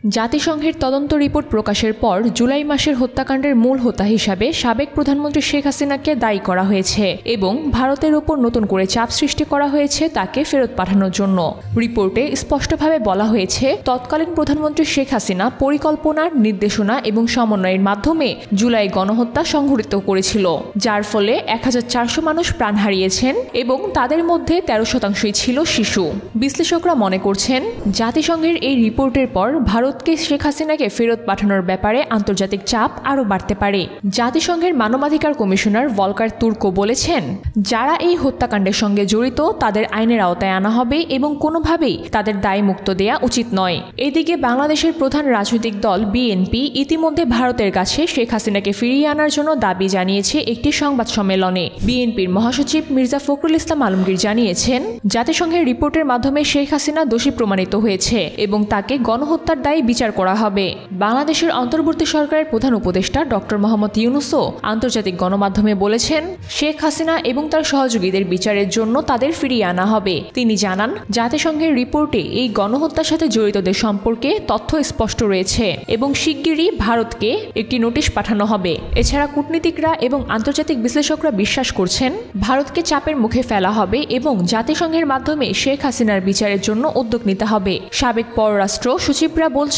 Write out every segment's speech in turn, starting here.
জাতিসংঘের তদন্ত রিপোর্ট প্রকাশের পর জুলাই মাসের হত্যাকাণ্ডের মূল হোতা হিসাবে সাবেক প্রধানমন্ত্রী শেখ হাসিনাকে দায়ী করা হয়েছে এবং ভারতের উপর নতুন করে চাপ সৃষ্টি করা হয়েছে তাকে ফেরত পাঠানোর জন্য। রিপোর্টে স্পষ্টভাবে বলা হয়েছে, তৎকালীন প্রধানমন্ত্রী শেখ হাসিনা পরিকল্পনার, নির্দেশনা এবং সমন্বয়ের মাধ্যমে জুলাই গণহত্যা সংঘটিত করেছিল, যার ফলে 1400 মানুষ প্রাণ হারিয়েছেন এবং তাদের মধ্যে 13% ছিল শিশু। বিশ্লেষকরা মনে করছেন, জাতিসংঘের এই রিপোর্টের পর ভারতকে শেখ হাসিনাকে ফেরত পাঠানোর ব্যাপারে আন্তর্জাতিক চাপ আরও বাড়তে পারে। জাতিসংঘের মানবাধিকার কমিশনার ভলকার তুর্কো বলেছেন, যারা এই হত্যাকাণ্ডের সঙ্গে জড়িত তাদের আইনের আওতায় আনা হবে এবং কোনোভাবেই তাদের দায়মুক্ত দেয়া উচিত নয়। এদিকে বাংলাদেশের প্রধান রাজনৈতিক দল বিএনপি ইতিমধ্যে ভারতের কাছে শেখ হাসিনাকে ফিরিয়ে আনার জন্য দাবি জানিয়েছে একটি সংবাদ সম্মেলনে। বিএনপির মহাসচিব মির্জা ফখরুল ইসলাম আলমগীর জানিয়েছেন, জাতিসংঘের রিপোর্টের মাধ্যমে শেখ হাসিনা দোষী প্রমাণিত হয়েছে এবং তাকে গণহত্যার দায়ে বিচার করা হবে। বাংলাদেশের অন্তর্বর্তী সরকারের প্রধান উপদেষ্টা ডক্টর মোহাম্মদ ইউনূসও আন্তর্জাতিক গণমাধ্যমে বলেছেন, শেখ হাসিনা এবং তার সহযোগীদের বিচারের জন্য তাদের ফিরিয়ে আনা হবে। তিনি জানান, জাতিসংঘের রিপোর্টে এই গণহত্যার সাথে জড়িতদের সম্পর্কে তথ্য স্পষ্ট রয়েছে এবং শিগগিরই ভারতকে একটি নোটিশ পাঠানো হবে। এছাড়া কূটনীতিকরা এবং আন্তর্জাতিক বিশ্লেষকরা বিশ্বাস করছেন, ভারতকে চাপের মুখে ফেলা হবে এবং জাতিসংঘের মাধ্যমে শেখ হাসিনার বিচারের জন্য উদ্যোগ নিতে হবে। সাবেক পররাষ্ট্র সচিবরা বলছেন,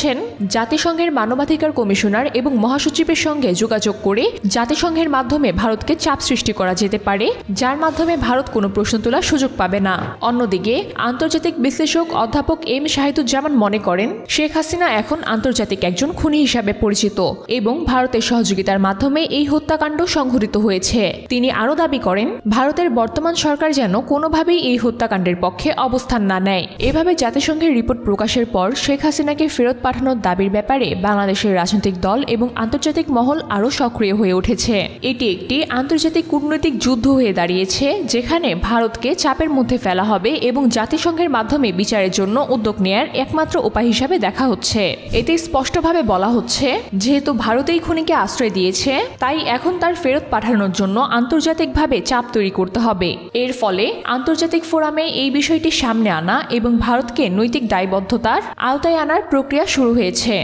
জাতিসংঘের মানবাধিকার কমিশনার এবং মহাসচিবের সঙ্গে যোগাযোগ করে জাতিসংঘের মাধ্যমে ভারতকে চাপ সৃষ্টি করা যেতে পারে, যার মাধ্যমে ভারত কোনো প্রশ্ন তোলার সুযোগ পাবে না। অন্যদিকে আন্তর্জাতিক বিশ্লেষক অধ্যাপক এম শাহিদুজ্জামান মনে করেন, শেখ হাসিনা এখন আন্তর্জাতিক একজন খুনি হিসাবে পরিচিত এবং ভারতের সহযোগিতার মাধ্যমে এই হত্যাকাণ্ড সংঘটিত হয়েছে। তিনি আরও দাবি করেন, ভারতের বর্তমান সরকার যেন কোনোভাবেই এই হত্যাকাণ্ডের পক্ষে অবস্থান না নেয়। এভাবে জাতিসংঘের রিপোর্ট প্রকাশের পর শেখ হাসিনাকে ফেরত পাঠানোর দাবির ব্যাপারে বাংলাদেশের রাজনৈতিক দল এবং আন্তর্জাতিক মহল আরও সক্রিয় হয়ে উঠেছে। এটি একটি আন্তর্জাতিক কূটনৈতিক যুদ্ধ হয়ে দাঁড়িয়েছে, যেখানে ভারতকে চাপের মধ্যে ফেলা হবে এবং জাতিসংঘের মাধ্যমে বিচারের জন্য উদ্যোগ নেয়ার একমাত্র উপায় হিসাবে দেখা হচ্ছে। এতে স্পষ্টভাবে বলা হচ্ছে, যেহেতু ভারতেই খুনিকে আশ্রয় দিয়েছে, তাই এখন তার ফেরত পাঠানোর জন্য আন্তর্জাতিকভাবে চাপ তৈরি করতে হবে। এর ফলে আন্তর্জাতিক ফোরামে এই বিষয়টি সামনে আনা এবং ভারতকে নৈতিক দায়বদ্ধতার আওতায় আনার প্রক্রিয়া শুরু হয়েছে।